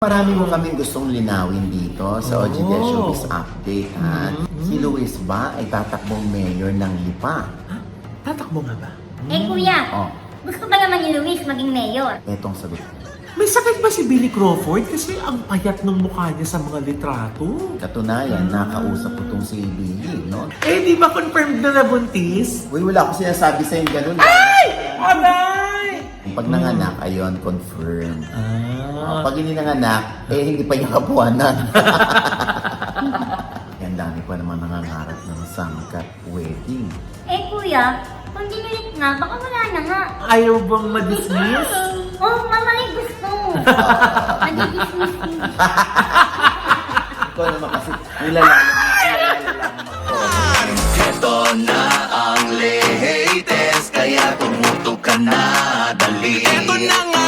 Marami mo kaming gustong linawin dito sa OGD Showbiz Update, ha? Si Luis ba ay tatakbong mayor ng Lipa? Tatakbo nga ba? Eh kuya, Oh, gusto ba naman ni Luis maging mayor? etong sagot. May sakit ba si Billy Crawford? Kasi ang payat ng mukha niya sa mga litrato. Katunayan, nakausap ko tong si Billy, no? Eh, di ba confirmed na nabuntis? Uy, wala ko sinasabi sa'yo ganun. Aray! Pag nanganak, ayun, confirm. Pag hindi nanganak, hindi pa niya kabuhanan. Yan, dami pa naman nangangarap ng sangkat wedding. Eh kuya, kung dinilit nga, baka wala na nga. Ayaw bang madismiss? Oh, mama ay gusto. Madidismiss din. Ikaw naman kasi, nilalaman mo. Ito na ang latest, kaya tumutok ka na, dali. Ito na nga!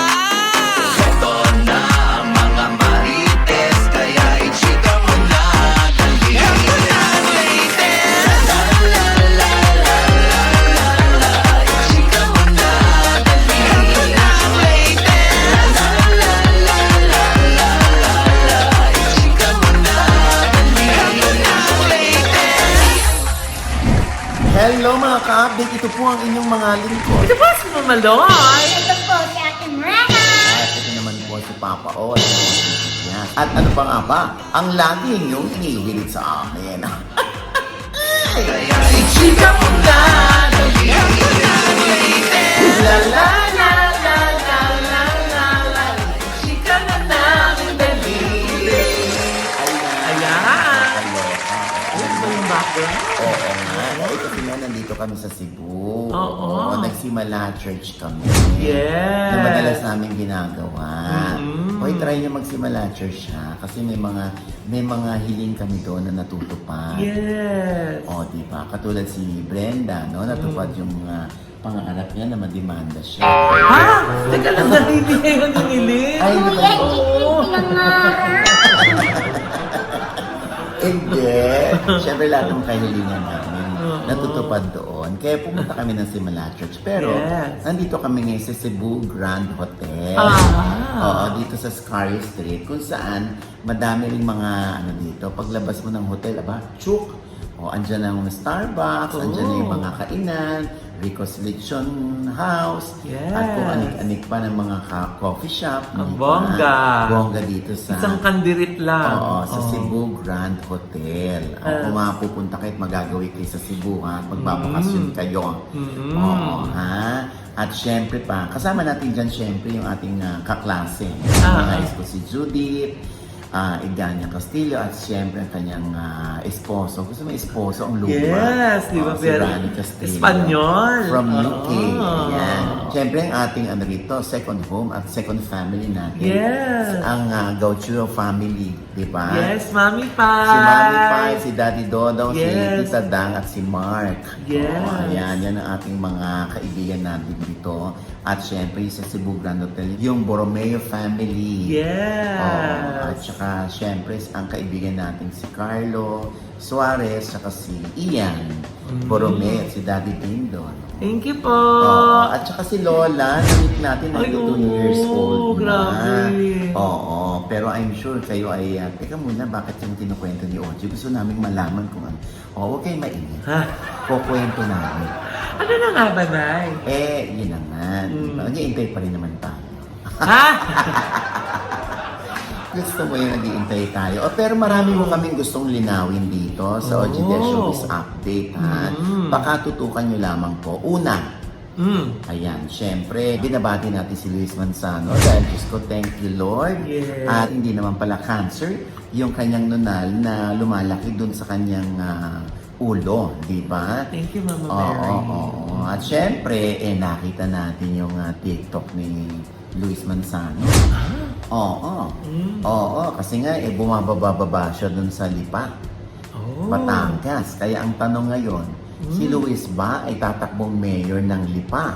Ito na ang mga marites, kaya i-chika mo na, dali. Ito na ang latest! La la la la la la la, i-chika mo na, dali. Ito na ang latest! La la la la la la la, i-chika mo na, dali. Ito na ang latest! Hello mga ka-update, ito po ang inyong mga lingkod. Ito ba si Mama Loy? Ito po si Ate Morena. At ito naman po si Papa O. At ano pa nga ba, ang lagi inyong inihilit sa akin. Kaya i-chika mo na, dali. Ito na ang latest! La la la la la la la la. Chika na namin dali. Ayan. Ano ba yung background? Oo nga. Ito sila, nandito kami sa Cebu. Oo. Nagsimala church kami. Yes. Yung madalas namin ginagawa. Mm. Hoy, try nyo magsimala church, ha? Kasi may mga hiling kami doon na natutupad. Yes. O, di ba? Katulad si Brenda, no? Natupad yung pangarap niya na mademanda siya. Ha? Teka lang, hindi niya yung hiniling. Ay, hindi Kuya, ba? hindi pinangarap. Hindi. Siyempre, lahat ng kahilingan namin natutupad doon. Kaya pumunta kami ng Simala Church. Pero, Yes. nandito kami ngayon sa Cebu Grand Hotel. Oo, dito sa Scario Street. Kung saan, madami ring mga, dito, paglabas mo ng hotel, chuk! O, andyan ang Starbucks, andyan na yung mga kainan, Rico's Lechon House, Yes. at kung anik-anik pa ng mga coffee shop. Ang di ba? bongga. Bongga dito sa... Isang kandirit lang. Oo, sa Cebu Grand Hotel. Kung mapupunta kayo at magagawi kayo sa Cebu, ha? Magbabakasyon kayo. Oo, ha? At syempre pa, kasama natin dyan syempre yung ating kaklase. High school si Judith, Iganya Castillo, at syempre ang kanyang esposo. Gusto mo esposo ang luma? Yes, di ba? Si Rani Castillo. Espanyol. From UK. Oo. Ayan. Syempre ang ating rito, second home at second family natin. Yes. Ang Gaucho family, di ba? Yes, Mami Pai. Si Mami Pai, si Daddy Dodong, Yes. si Tita Dang, at si Mark. Yes. Ayan, yan ang ating mga kaibigan natin dito. At syempre sa Cebu Grand Hotel, yung Borromeo family. Yes. At saka syempre ang kaibigan natin si Carlo Suarez, saka si Ian Borromeo, at si Daddy Dindon. Thank you po. At saka si Lola, namit natin, Ay, 92 years old na. grabe. Oo, pero I'm sure kayo ay, teka muna, bakit yung kinukwento ni Oji? Gusto namin malaman kung ano. Huwag kayo mainit. Ha? Kukwento namin. Ano na nga ba, Nay? Yun na nga. Diba? Nag-iintay pa rin naman tayo. Ha? Gusto mo yung nag-iintay tayo. Pero marami mo kaming gustong linawin dito sa OGD Showbiz Update, ha? Baka tutukan nyo lamang po. Una, ayan, syempre, binabati natin si Luis Manzano dahil Diyos ko, thank you Lord. Yes. At hindi naman pala cancer yung kanyang nunal na lumalaki dun sa kanyang ulo, di ba? Thank you, Mama Oo, Mary. oo. At syempre, nakita natin yung TikTok ni Luis Manzano. Oo. Oo, kasi nga, bumababa siya dun sa Lipa, Batangas. Kaya ang tanong ngayon, si Luis ba ay tatakbong mayor ng Lipa?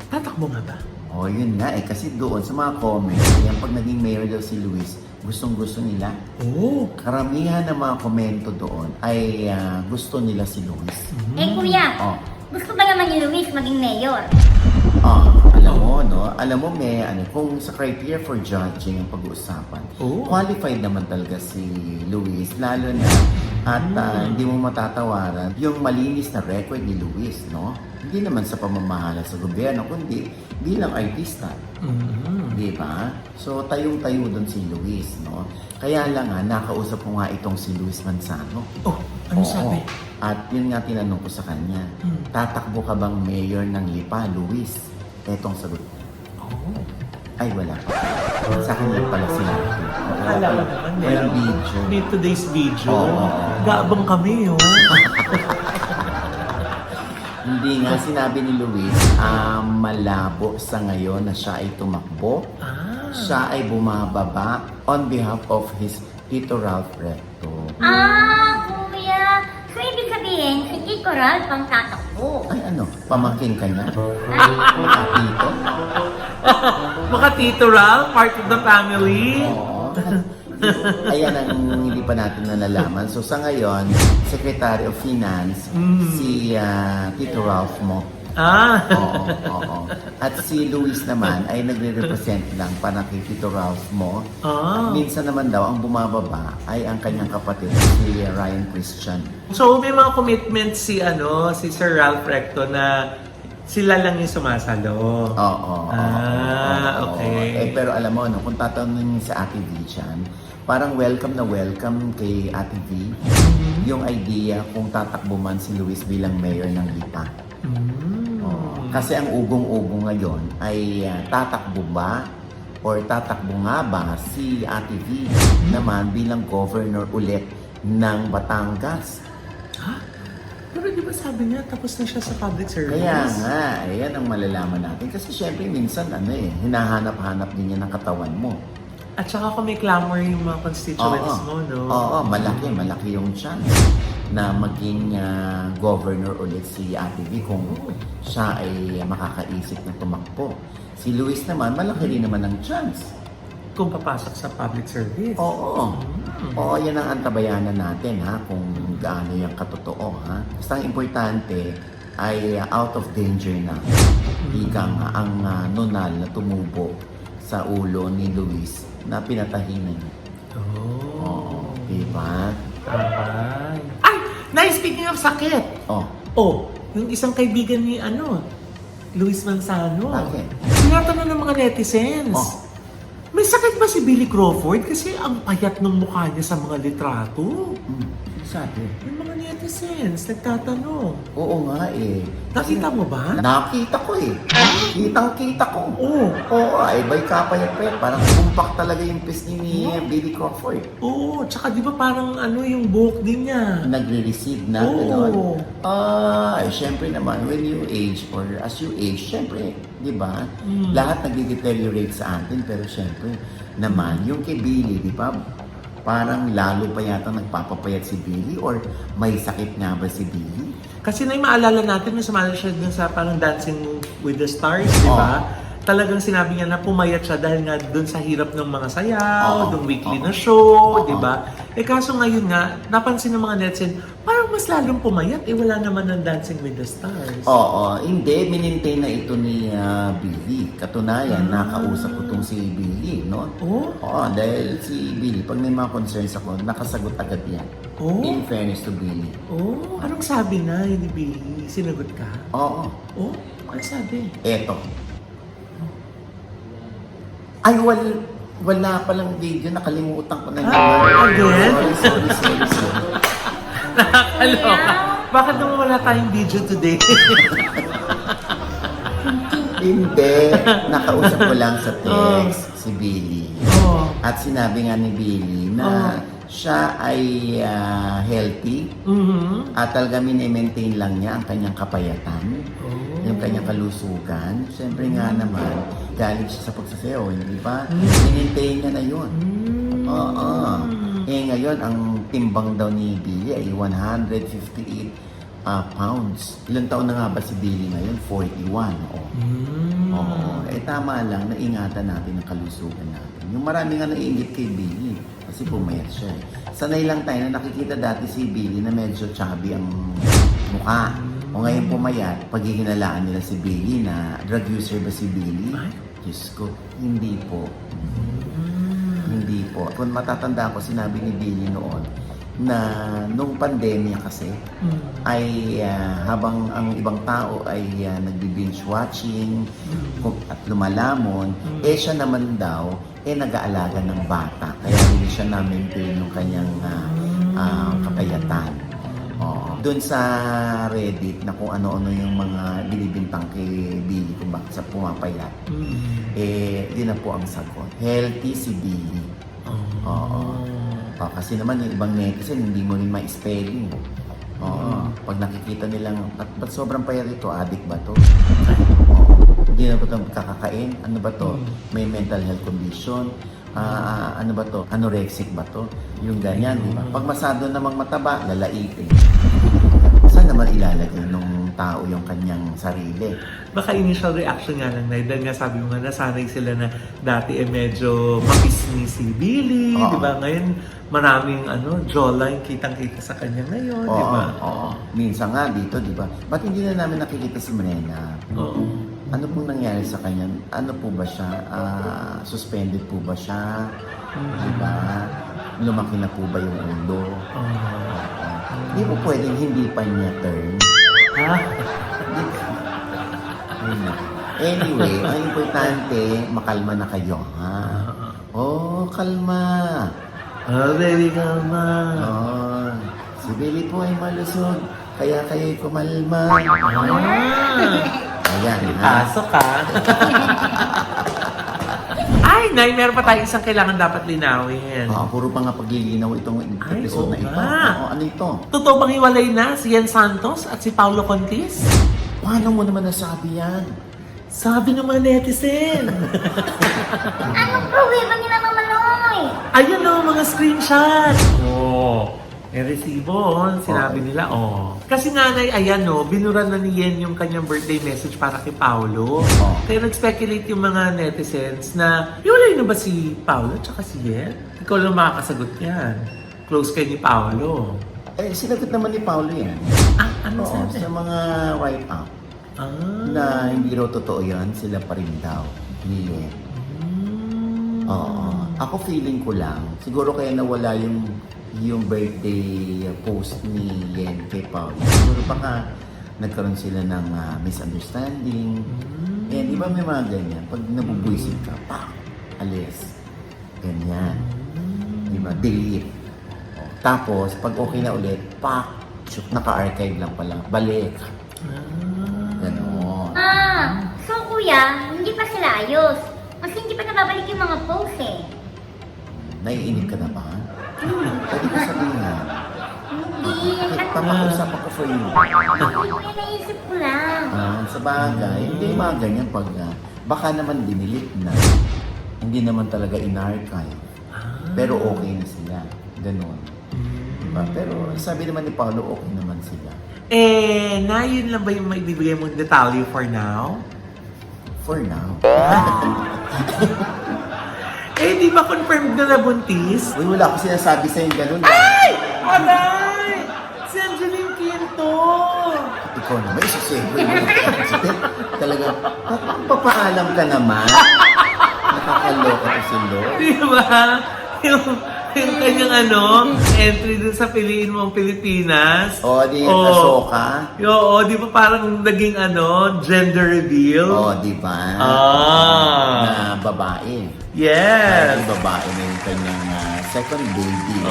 Tatakbo nga ba? O, yun nga kasi doon sa mga comments, yung pag naging mayor daw si Luis, gustong-gusto nila. Oh. Karamihan ng mga komento doon ay gusto nila si Luis. Eh kuya, Oh. gusto ba naman ni Luis maging mayor? Alam mo, no? alam mo, kung sa criteria for judging ang pag-uusapan, Oh. qualified naman talaga si Luis, lalo na at hindi mo matatawaran yung malinis na record ni Luis, no? Hindi naman sa pamamahala sa gobyerno, kundi bilang artista. Di ba? So, tayong-tayo doon si Luis, no? Kaya lang nakausap ko nga itong si Luis Manzano. Oh, ano Oo. sabi? At yun nga tinanong ko sa kanya, tatakbo ka bang mayor ng Lipa, Luis? Etong sagot. Oh. Ay, wala pa. Sa akin lang pala sila. Akala ko naman, Walang video. May today's video. Oo. Gaabang kami, oh. Hindi nga sinabi ni Luis, malabo sa ngayon na siya ay tumakbo. Siya ay bumababa on behalf of his Tito Ralph Recto. Kuya. So, ibig sabihin, si Tito Ralph ang tatakbo. Ay ano, pamangkin ka niya? Tito? Mga Tito Ralph, part of the family. Oo. Ayan ang hindi pa natin nalalaman. So sa ngayon, Secretary of Finance, si Tito Ralph mo. Oo. At si Luis naman ay nagre-represent lang para kay Tito Ralph mo. At minsan naman daw, ang bumababa ay ang kanyang kapatid, si Ryan Christian. So may mga commitments si Sir Ralph Recto na sila lang yung sumasalo. Oo. Okay. Pero alam mo, kung tatanungin sa Ate V dyan, parang welcome na welcome kay Ate V yung idea kung tatakbo man si Luis bilang mayor ng Lipa. Kasi ang ugong-ugong ngayon ay tatakbo ba or tatakbo nga ba si Ate V naman bilang governor ulit ng Batangas. Pero di ba sabi niya, tapos na siya sa public service? Kaya nga, ayan ang malalaman natin. Kasi syempre minsan hinahanap-hanap din niya ng katawan mo. At saka kung may clamor yung mga constituents mo, no? Oo, malaki yung chance na maging governor ulit si Ate V kung siya ay makakaisip na tumakbo. Si Luis naman, malaki rin naman ang chance. Kung papasok sa public service. Oo. Oo, yan ang antabayanan natin kung gaano yung katotoo Basta ang importante ay out of danger na. Hikang ang nunal na tumubo sa ulo ni Luis na pinatahinan niya. Oo, diba? Ay! Nice, speaking of sakit! Oh, Yung isang kaibigan ni Luis Manzano. Bakit? Tinatanong ng mga netizens. May sakit ba si Billy Crawford? Kasi ang payat ng mukha niya sa mga litrato. sabi? Yung mga netizens, nagtatanong. Oo nga Nakita mo ba? Nakita ko Kitang-kita ko. Oo, ay bay kapayat-payat. Parang kumpak talaga yung pis ni Billy Crawford. Oo, tsaka di ba parang yung buhok din niya? Nagre-receive na, Oo. Syempre naman, when you age or as you age, syempre, di ba? Lahat nag-deteriorate sa atin, pero syempre naman, yung kay Billy, di ba? Parang lalo pa yata nagpapapayat si Billy or may sakit nga ba si Billy? Kasi maalala natin, may sumali siya dun sa parang Dancing with the Stars, di ba? Talagang sinabi niya na pumayat siya dahil nga dun sa hirap ng mga sayaw, dun weekly na show, di ba? Kaso ngayon nga, napansin ng mga netizen, parang mas lalong pumayat, wala naman ng Dancing with the Stars. Hindi, minintain na ito ni Billy. Katunayan, nakausap ko tong si Billy, no? Dahil si Billy, pag may mga concerns ako, nakasagot agad yan. In fairness to Billy. Anong sabi na ni Billy? Sinagot ka? Ano sabi? Eto. Ay, wala palang video. Nakalimutan ko na naman. Again? Sorry. Nakakaloka. Bakit naman wala tayong video today? Hindi. Nakausap ko lang sa text si Billy. At sinabi nga ni Billy na siya ay healthy. At talaga mini-maintain lang niya ang kanyang kapayatan. Yung kanyang kalusugan. Siyempre nga naman, galing siya sa pagsasayaw, hindi ba? Minintay niya na yun. Ngayon, ang timbang daw ni Billy ay 158 pounds. Ilang taon na nga ba si Billy ngayon? 41. Tama lang na ingatan natin ang kalusugan natin. Yung marami nga naiingit kay Billy kasi pumayat siya. Sanay lang tayo na nakikita dati si Billy na medyo chubby ang mukha. O ngayon pumayat, paghihinalaan nila si Billy na drug user ba si Billy? Diyos ko, hindi po. Hindi po. Kung matatanda ko, sinabi ni Billy noon na nung pandemya kasi ay habang ang ibang tao ay nagbi-binge watching at lumalamon, siya naman daw nag-aalaga ng bata. Kaya hindi siya na-maintain yung kanyang kapayatan. Doon sa Reddit na kung ano-ano yung mga binibintang kay Billy kung bakit sa pumapayat. Yun na po ang sagot. Healthy si Billy. Kasi naman yung ibang netizen, hindi mo rin ma-spelling. Pag nakikita nilang, ba't sobrang payat ito? Addict ba to? Hindi na ba ito kakakain? Ano ba to? May mental health condition? Ano ba to? Anorexic ba to? Yung ganyan, di ba? Pag masyado namang mataba, lalaitin. Saan naman ilalagay nung tao yung kanyang sarili? Baka initial reaction nga lang, Nay, dahil nga sabi mo nga nasanay sila na dati medyo mapisni si Billy, di ba? Ngayon, maraming jawline kitang-kita sa kanya ngayon, di ba? Minsan nga dito, di ba? Ba't hindi na namin nakikita si Morena? Ano pong nangyari sa kanya? Ano po ba siya? Suspended po ba siya? Di ba? Lumaki na po ba yung ulo? Hindi po pwedeng hindi pa niya turn. Anyway, ang importante, makalma na kayo, ha? Kalma. Baby, kalma. Si Billy po ay malusog, kaya kayo'y kumalma. Ayan, ha? Pasok ka. Ay, Nay, meron pa tayo isang kailangan dapat linawin. Puro pa nga paglilinaw itong episode na ito. Ano ito? Totoo bang hiwalay na si Yen Santos at si Paulo Contis? Paano mo naman nasabi yan? Sabi ng mga netizen. Anong problema nila, Mama Loy? Ayun o, mga screenshot. Resibo, sinabi nila, Kasi nanay, ayan binura na ni Yen yung kanyang birthday message para kay Paolo. Kaya nag-speculate yung mga netizens na, hiwalay na ba si Paolo tsaka si Yen? Ikaw lang makakasagot yan. Close kay ni Paolo. Sinagot naman ni Paulo yan. Ano sabi? Sa mga write-up. Na hindi raw totoo yan, sila pa rin daw. Ni Yen. Ako feeling ko lang, siguro kaya nawala yung birthday post ni Yen kay Paolo. Siguro baka nagkaroon sila ng misunderstanding. Di ba may mga ganyan? Pag nabubuisit ka, alis. Ganyan. Di ba? Delete. Tapos, pag okay na ulit, naka-archive lang pala. Balik. Ganon. So kuya, hindi pa sila ayos. Kasi hindi pa nababalik yung mga posts Naiinip ka na ba? Pwede ko sabihin nga. Hindi. Papakausap ako for you. Kuya, naisip ko lang. Sa bagay, hindi mga ganyan pag baka naman dinilit na. Hindi naman talaga in-archive. Pero okay na sila. Ganon. Diba? Pero sabi naman ni Paolo, okay naman sila. Na yun lang ba yung maibibigay mong detalye for now? For now. Di ba confirmed na nabuntis? Uy, wala ko sinasabi sa'yo ganun. Ay! Aray! Si Angeline Quinto! Ikaw naman, isasegue mo. Talaga, papaalam ka naman. Nakakaloka to si Lord. Di ba? Yung kanyang entry dun sa Piliin Mong Pilipinas. Di nasoka. Di ba parang naging gender reveal? Di ba? Na babae. Yes! Yung babae na yung kanyang second baby.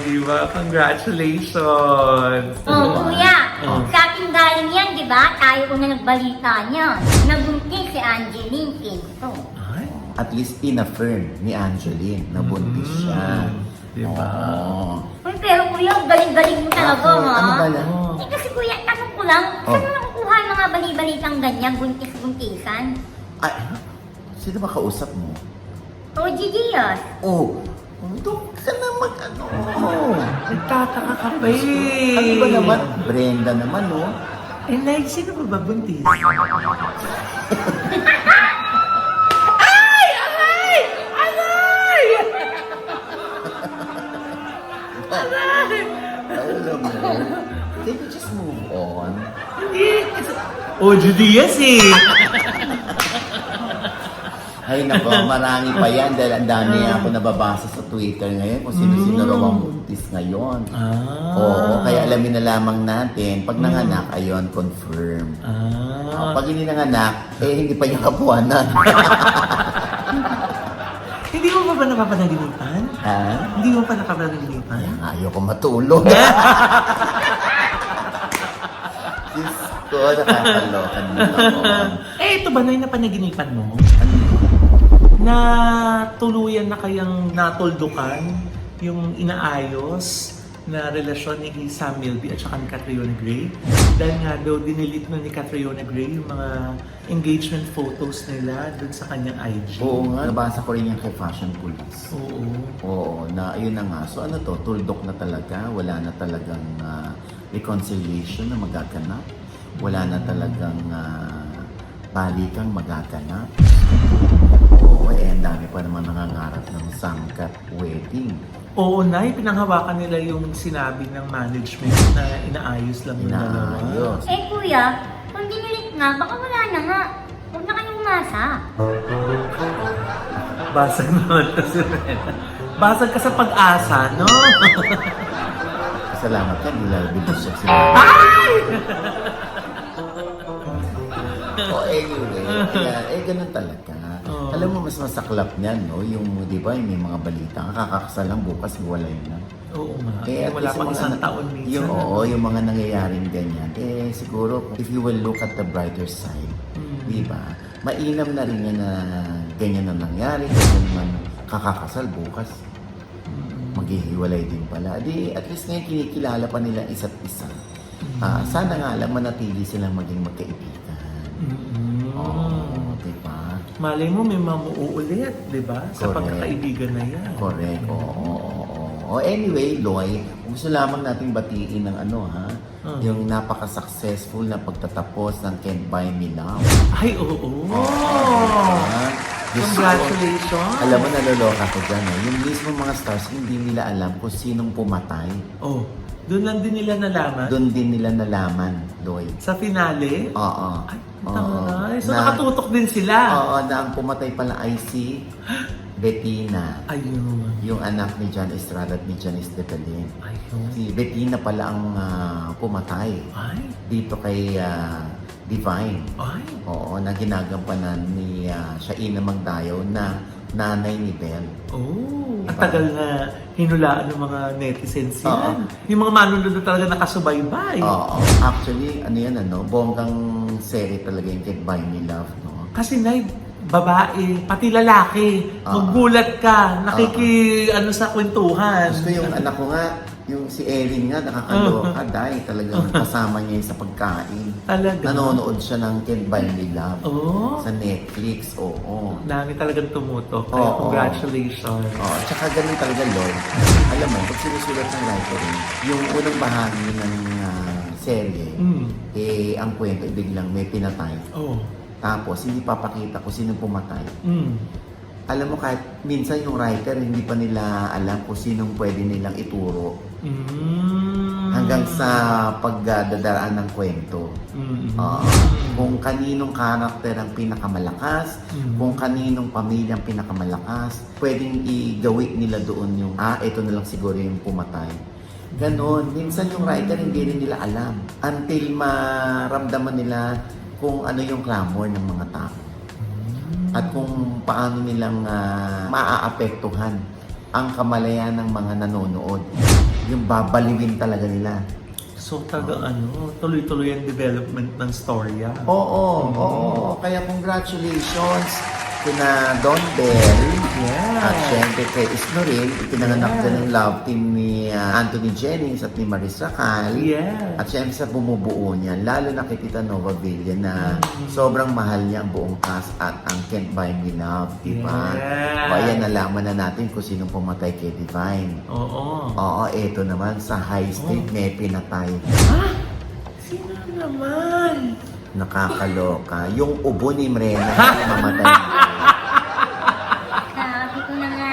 Di ba? Congratulations! Kuya, sa ating galing yan, di ba? Tayo una nagbalita niya. Nabuntis si Angeline Quinto. At least in-affirm ni Angeline na buntis siya. Diba? Pero kuya, galing-galing mo talaga, ha? Ano ba lang? Kasi kuya, tanong ko lang, saan mo nakukuha yung mga bali-balitang ganyan, buntis-buntisan? Ay, sino ba kausap mo? OG Diaz. Doon ka na Nagtataka ka pa eh. Ano ba naman? Brenda naman, Nay, sino ba buntis? Alam mo, can you just move on? Hindi. OG Diaz eh. Ay nako, marami pa yan dahil ang dami ako nababasa sa Twitter ngayon kung sino-sino raw ang buntis ngayon. Oo, kaya alamin na lamang natin. Pag nanganak, ayun, confirm. Pag hindi nanganak, hindi pa niya kapuanan. Hindi mo ba napapanaginipan? Ha? Hindi mo pa nakapanaginipan? Ayoko matulog. Diyos ko, nakakalokan mo naman. Ito ba na yung napanaginipan mo? Na tuluyan na kayang natuldukan yung inaayos na relasyon ni Sam Milby at saka ni Catriona Gray. Dahil nga daw dinilit na ni Catriona Gray yung mga engagement photos nila dun sa kanyang IG. Oo nga, nabasa ko rin yung kay Fashion Police. Oo. Oo, na ayun na nga. So ano to, tuldok na talaga. Wala na talagang reconciliation na magaganap. Wala na talagang balikang magaganap. Oo, ang dami pa naman nangangarap ng sangkat wedding. Oo na, pinanghawakan nila yung sinabi ng management na inaayos lang yung dalawa. Inaayos. Eh kuya, kung dinilit nga, baka wala na nga. Huwag na kayong umasa. Basag naman kasi. Basag ka sa pag-asa, no? Salamat ka, nilalabilis siya sila. Anyway, kaya, ganun talaga. Alam mo, mas masaklap niyan, no? Yung, di ba, may mga balita, kakakasal lang bukas, hiwalay na. Oo nga. At Wala least pang yung isang mga- taon minsan. yung mga nangyayaring ganyan. Siguro, if you will look at the brighter side, di ba, mainam na rin yan na ganyan na nangyari, ganyan naman kakakasal bukas. Maghihiwalay din pala. Di, at least ngayon kinikilala pa nila isa't isa. Sana nga lang manatili silang maging magkaibigan. Oo, di ba? Malay mo, may mamuulit, di ba? Sa Correct. pagkakaibigan na yan. Correct, oo. Anyway, Loy, gusto lamang nating batiin ng yung napaka-successful na pagtatapos ng Can't Buy Me Love. Ay, oo. Diyos ko, Congratulations. alam mo, naloloka ko dyan. Yung mismo mga stars, hindi nila alam kung sinong pumatay. Oh, doon lang din nila nalaman. Doon din nila nalaman, Loy. Sa finale. Oo. Ay, Oo. taray. So, Na- nakatutok din sila. Oo, na ang pumatay pala ay si Bettina. Ayun. Yung anak ni John Estrada at ni Janice de Belen. Ayun. Si Bettina pala ang pumatay Ay. dito kay Divine. Ay. Oo, na ginagampanan ni Shaina Magdayo na nanay ni Belle. Oh. Ang Diba? tagal na hinulaan ng mga netizens yan. Oo. Yung mga manunod talaga nakasubaybay. Oo. Actually, bonggang seri talaga yung Can't Buy Me Love, no? Kasi Nay, babae, pati lalaki, magulat ka, sa kwentuhan. Gusto yung anak ko nga, yung si Erin nga, nakakaloka dahil talagang kasama niya sa pagkain. Talaga? Nanonood siya ng Can't Buy Me Love Oh, sa Netflix, oo. dami talagang tumutok. Kaya Oo. congratulations. Oo, tsaka ganun talaga, Lord. Alam mo, pag sinusulat ng writer, yung unang bahagi ng serye, ang kwento, biglang may pinatay. Oh. Tapos, hindi papakita kung sino pumatay. Mm. Alam mo, kahit minsan yung writer, hindi pa nila alam kung sinong pwede nilang ituro. Hanggang sa pagdadaraan ng kwento. Kung kaninong karakter ang pinakamalakas, kung kaninong pamilya ang pinakamalakas, pwedeng igawi nila doon yung, ito na lang siguro yung pumatay. Ganon. Minsan yung writer hindi rin nila alam. Until maramdaman nila kung ano yung clamor ng mga tao. At kung paano nilang maaapektuhan ang kamalayan ng mga nanonood. Yung babaliwin talaga nila. So, tuloy-tuloy ang development ng storya. Oo. Kaya congratulations kina Don Bell. Yeah. At syempre kay Isnoril, ipinanganak din ng love team ni Anthony Jennings at ni Maris Racal. Yeah. At syempre sa bumubuo niya, lalo na kay Tita Nova Villa na sobrang mahal niya ang buong cast at ang Can't Buy Me Love, di ba? Yeah. O ayan, nalaman na natin kung sinong pumatay kay Divine. Oo. Oo, eto naman sa High Street may pinatay. Sino naman? Nakakaloka. Yung ubo ni Mrena mamatay. Sabi ko na nga.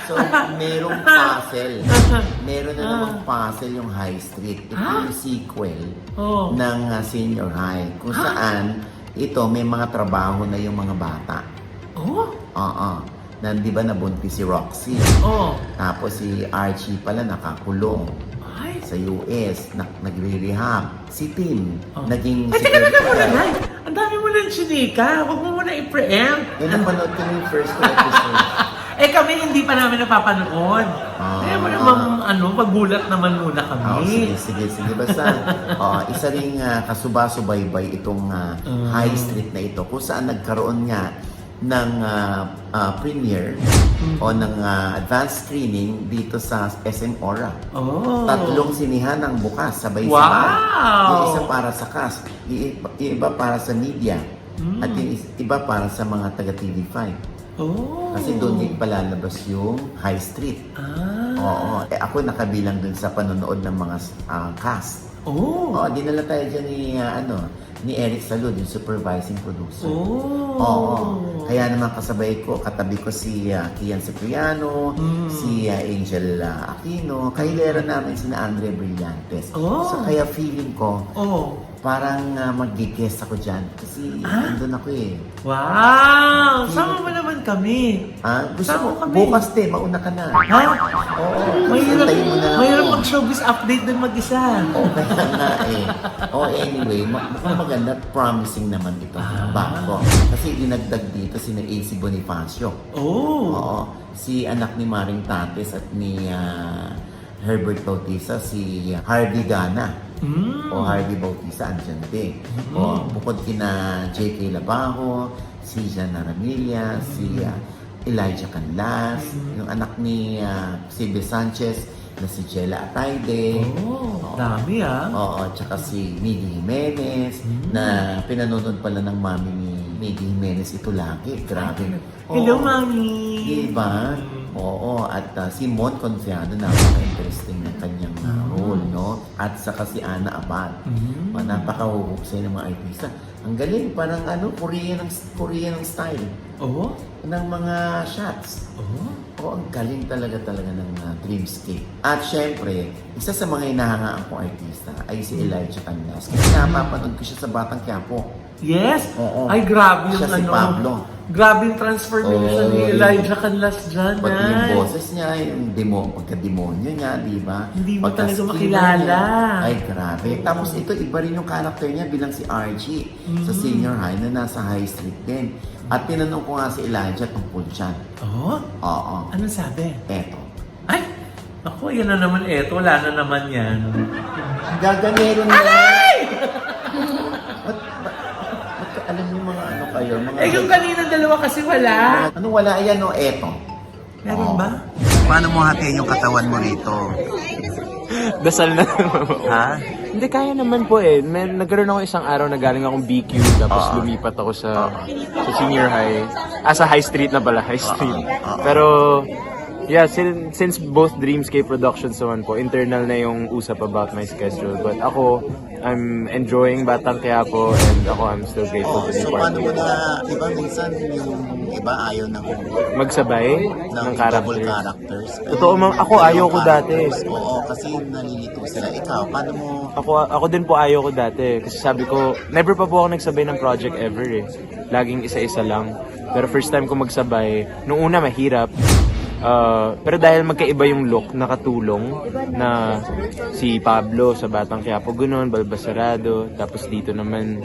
So, merong puzzle. Meron na namang puzzle yung High Street. Ito yung sequel Oh. ng Senior High. Kung saan, ito may mga trabaho na yung mga bata. Oh? Oo. Na, di ba nabuntis si Roxy? Oh. Tapos si Archie pala nakakulong Ay. sa US, nagre-rehab. Si Tim, Oh. naging Ay, teka, guard. Nay. Ang dami mo ng chinika. Huwag mo muna i-preempt. Napanood ko na yung first two episodes. Eh kami hindi pa namin napapanood. Ah. Kaya mo namang pagbulat naman muna Oh, kami. sige. Basta, isa ring kasuba-subaybay itong High Street na ito kung saan nagkaroon nga ng premiere o ng advanced screening dito sa SM Aura. Oh. 3 sinihan ang bukas, sabay-sabay. Wow! Yung isa para sa cast, yung iba para sa media, at yung iba para sa mga taga TV5. Oh. Kasi doon din palalabas yung High Street. Ah. Oo. Ako nakabilang dun sa panonood ng mga cast. Oh. Oo, dinala tayo dyan ni Eric Salud, yung supervising producer. Oh. Oo. Kaya naman kasabay ko, katabi ko si Kian Cipriano, si Angel Aquino, kailera namin si Andre Brillantes. Oh. So kaya feeling ko, Oh. parang mag-guest ako dyan. Kasi andun ako eh. Wow! Sama mo naman kami. Gusto Sama mo, kami. bukas ma una ka na. Ha? Oo. Mahirap, Hintayin mo na lang mahirap ako. mag-showbiz update din mag-isa. Oo, kaya nga eh. Anyway, mukhang maganda, promising naman ito. Bago. Kasi dinagdag dito si AC Bonifacio. Oh. Oo. Si anak ni Maring Tates at ni Herbert Bautista, si Hardy Gana. O Hardy Bautista, andyan din. O, bukod kina J.K. Labajo, si Jana Ramilla, si Elijah Canlas, yung anak ni Silvia Sanchez, na si Jella Atayde. Oh, dami Oo, tsaka si Miggy Jimenez, na pinanonood pala ng mami ni Miggy Jimenez ito lagi. Grabe. Hello, Oo. Mami! Diba? Oo, at si Mon Confiado, napaka-interesting ng kanyang role, no? At saka si Ana Abad. Napaka-huhusay ng mga artista. Ang galing, parang Korean ng style Oh? ng mga shots. Oh? Oo, ang galing talaga ng Dreamscape. At syempre, isa sa mga hinahangaan kong artista ay si Elijah Canlas. Kasi napapanood ko siya sa Batang Quiapo. Yes! Oo. Ay, grabe yung Siya si Pablo. Grabe yung transformation Oo, ni yun. Elijah Canlas dyan. Pati yung Nay. boses niya, yung pagka-demonyo niya, di ba? Hindi mo talaga Pagka-skin makilala. niya. Ay, grabe. Tapos ito, iba rin yung character niya bilang si Archie sa senior high na nasa high street din. At tinanong ko nga si Elijah tungkol dyan. Oh? Oo. Anong sabi? Eto. Ay! Ako, yan na naman eto. Wala na naman yan. Gaganero na. Ba't alam niyo mga kayo? Mga Eh, yung kanina dalawa kasi wala. Anong wala? Ayan o, eto. Meron ba? Paano mo hatiin yung katawan mo rito? Dasal na. Ha? Hindi, kaya naman po eh. Nagkaroon ako isang araw na galing akong BQ tapos lumipat ako sa senior high. Sa high street na pala, high street. Pero, yeah, since both Dreamscape Productions naman po, internal na yung usap about my schedule. But ako, I'm enjoying Batang Quiapo and I'm still grateful to be So part paano of mo it. na, di ba minsan yung iba ayaw na Magsabay ng ng double character. characters. Totoo, ma'am. Ako, ayaw ko dati. Oo, kasi nalilito sila. Ikaw, paano mo... Ako din po ayaw ko dati. Kasi sabi ko, never pa po ako nagsabay ng project ever eh. Laging isa-isa lang. Pero first time ko magsabay, nung una mahirap. Pero dahil magkaiba yung look, nakatulong na si Pablo sa Batang Quiapo, gano'n, balbasarado. Tapos dito naman,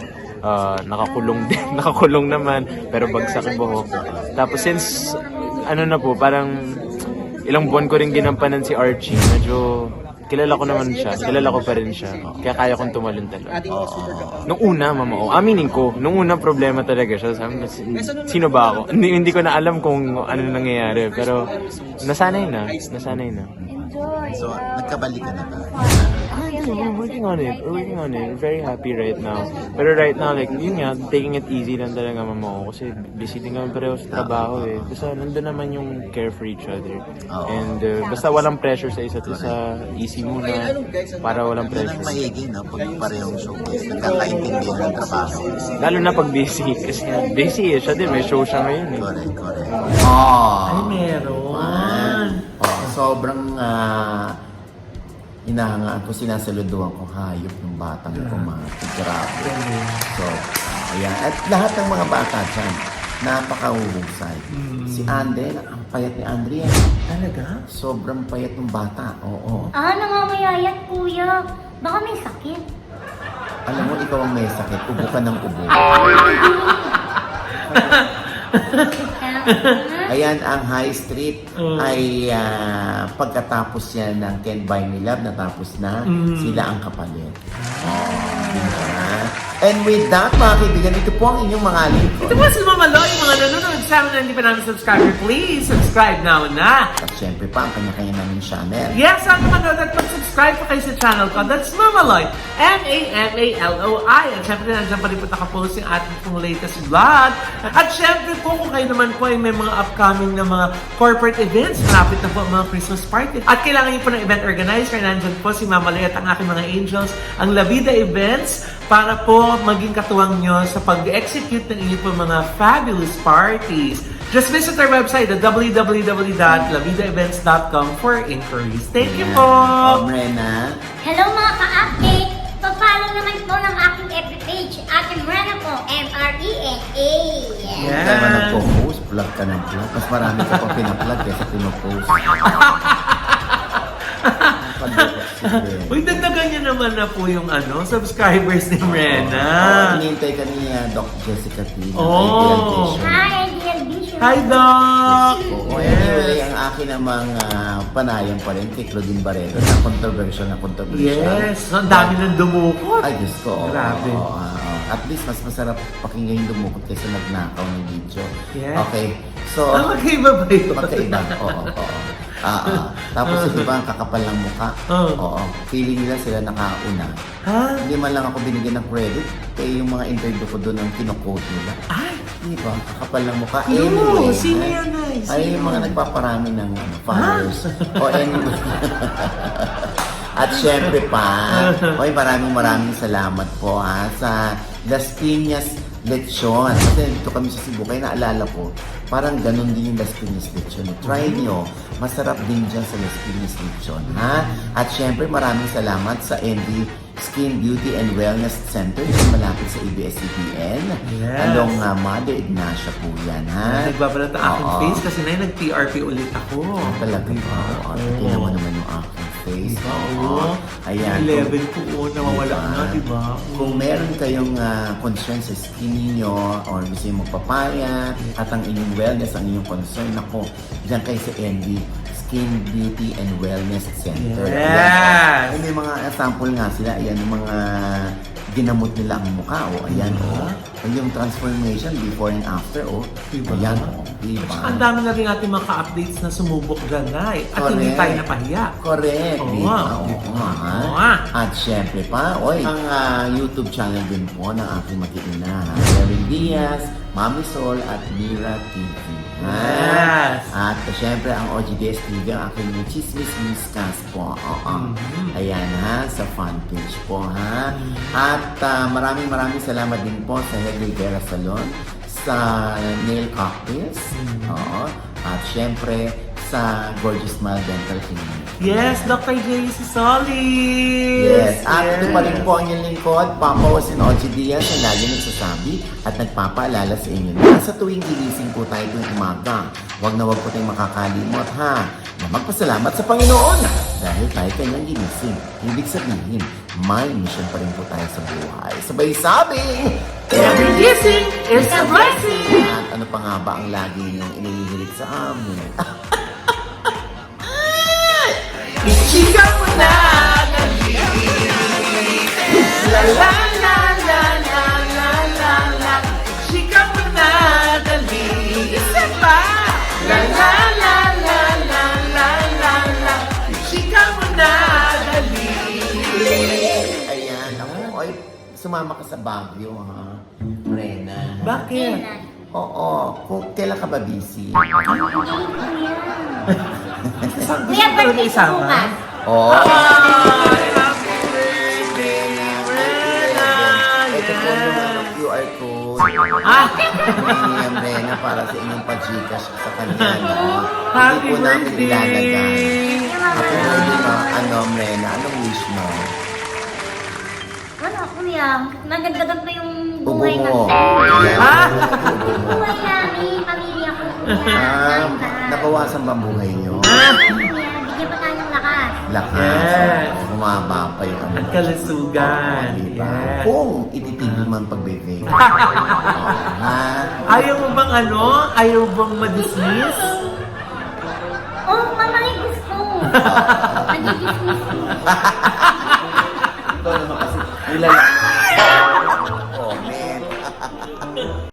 nakakulong din, nakakulong naman, pero bagsak yung buhok. Tapos since, na po, parang ilang buwan ko rin ginampanan si Archie, medyo kilala ko naman siya, kilala ko pa rin siya. Kaya kaya kong tumalon talaga. Nung una, mama, aminin ko, nung una problema talaga siya. Sabi ko, sino ba ako? Hindi ko na alam kung ano nangyayari, pero nasanay na. So, nagkabalikan na ba? We're working on it. We're very happy right now. Pero right now, like, yun nga, taking it easy lang talaga, mama ko. Kasi busy din kami pareho sa trabaho eh. Basta nandun naman yung care for each other. And basta walang pressure sa isa't isa. Easy muna. Para walang Yun ang pressure. maigi, no? Pag parehong showbiz, nagkakaintindihan ng trabaho. Lalo na pag busy. Kasi busy eh. Siya din, may show siya ngayon eh. Correct. Ay, meron. Sobrang hinahangaan ko, sinasaluduhan ko hayop ng batang ito, mga grabe. So, Ayan. At lahat ng mga bata dyan, napakahuhusay. Si Andre, ang payat ni Andre yan. Talaga? Sobrang payat ng bata. Oo. Nangamayayat, kuya. Baka may sakit. Alam mo, ikaw ang may sakit. Ubo ka ng ubo. Ayan, ang High Street ay pagkatapos yan ng Can't Buy Me Love, natapos na, sila ang kapalit. Diba? And with that, mga kaibigan, ito po ang inyong mga lingkod. Ito po si Mama Lo, yung mga nanonood sa amin na hindi pa namin subscriber, please subscribe now na! At syempre pa, ang kanya-kanya namin channel. Yes, ang manood at mag-subscribe pa kayo sa channel ko. That's Mamaloy. M-A-M-A-L-O-I. At syempre, nandiyan pa rin po nakapost yung ating pong latest vlog. At syempre po, kung kayo naman po ay may mga upcoming na mga corporate events, malapit na po ang mga Christmas party. At kailangan niyo po ng event organizer, nandiyan po si Mamaloy at ang aking mga angels, ang La Vida Events, para po maging katuwang nyo sa pag-execute ng inyong po mga fabulous parties. Just visit our website at www.lavidaevents.com for inquiries. Thank you po! Rena. Hello mga ka-update! Papalo naman po ng aking FB page. Ate Rena po, M-R-E-N-A. Yeah. Kaya nagpo-post, plug ka ng plug. Mas marami ka pang pinaplug kaysa pinopost. Uy, dagdagan niyo naman na po yung subscribers ni Rena. Hinihintay ka ni Doc Jessica T. ng Oh. Ideal Vision. Hi, Ideal Vision. Hi, Doc! Oo, anyway, ang akin namang panayam pa rin kay Claudine Barreto na controversial na controversial. Yes, ang dami nang dumukot. Ay, Diyos ko. oo, Grabe. oo, at least, mas masarap pakinggan yung dumukot kaysa nagnakaw ng video. Yes. Okay, so... Magkaiba ba yun? Magkaiba, oo. Tapos yung iba ang kakapal ng mukha. Oo. Feeling nila sila nakauna. Ha? Hindi man lang ako binigyan ng credit. Kaya yung mga interview ko doon ang kino-quote nila. Ay! Diba? Kakapal ng mukha. No, Anyway. sino yan, ay? Ay, yung mga nagpaparami ng followers. O anyway. At syempre pa, maraming salamat po sa Las Piñas Lechon. Kasi dito kami sa Cebu, kaya naalala ko, parang ganun din yung Las Piñas Lechon. Try nyo, masarap din dyan sa Las Piñas Lechon. At syempre, maraming salamat sa ND Skin Beauty and Wellness Center dyan malapit sa ABS-CBN. Yes. Along Mother Ignacia po yan. Nagbabalat ang aking Oo. face kasi nag-TRP ulit ako. Talaga Diba? po. Tingnan mo naman yung aking face. Diba? Oo. Ayan. 11 po, nawawala Diba? na, diba? Kung meron kayong concern sa skin ninyo or gusto nyo magpapaya at ang inyong wellness, ang inyong concern, ako, dyan kayo sa ND Skin Beauty and Wellness Center. Yes! Ayan. May mga sample nga sila. Ayan, yung mga ginamot nila ang mukha. Ayan, yung transformation before and after. Diba? Ayan, diba? Ang dami na rin natin mga ka-updates na sumubok dyan na At hindi Correct. tayo napahiya. Correct. Oo diba? nga. Oo nga. Oo nga. At syempre pa, ang YouTube channel din po ng aking mag-iina. Kevin Diaz, Mami Sol, at Mira TV. Yes. At syempre ang OGDS TV, ang aking Chismis Miscast po. Ayan sa fan page po At maraming salamat din po sa Head Rivera Salon, sa Nail Cocktails. At syempre sa Gorgeous Smile Dental Clinic. Yes, Dr. JC Solid! Yes, at ito pa rin po ang inyong lingkod, Papa Osin Ochi Diaz, na lagi nagsasabi at nagpapaalala sa inyo na sa tuwing gigising po tayo tuwing umaga, huwag po tayong makakalimot na magpasalamat sa Panginoon dahil tayo kanyang ginising. Ibig sabihin, may mission pa rin po tayo sa buhay. Sabay sabing, Every kissing is a blessing! At ano pa nga ba ang lagi niyong inihihilig sa amin? Chika mo na, la la la la la la la la. Chika mo na, dali. Isa pa. La la la la la la la la. Chika mo na, dali. Ayan, ako, sumama ka sa Baguio, Rena. Bakit? Oo, kailan ka ba busy? Kuya, birthday ko bukas. Oo. Ay, happy birthday, Rena. Ito po yung QR code. Yung Rena para sa inyong pag-gcash sa kanya. Happy Hindi po namin ilalagay. birthday. Happy birthday, Rena. Anong wish mo? Wala, kuya. Nagdagdagan pa yung buhay na. Ubo mo. Ah! Buhay namin, pamilya ko. Nabawasan ba ang buhay nyo? Bigyan pa tayo ng lakas. Lakas. Yes. Humaba pa yung ano. At kalusugan. Diba? Yes. Kung ititigil man pag-baby. Ayaw mo bang ano? Ayaw bang ma-dismiss? Oh, mamay gusto. Nagigis-miss ko. Ito naman kasi nilalaki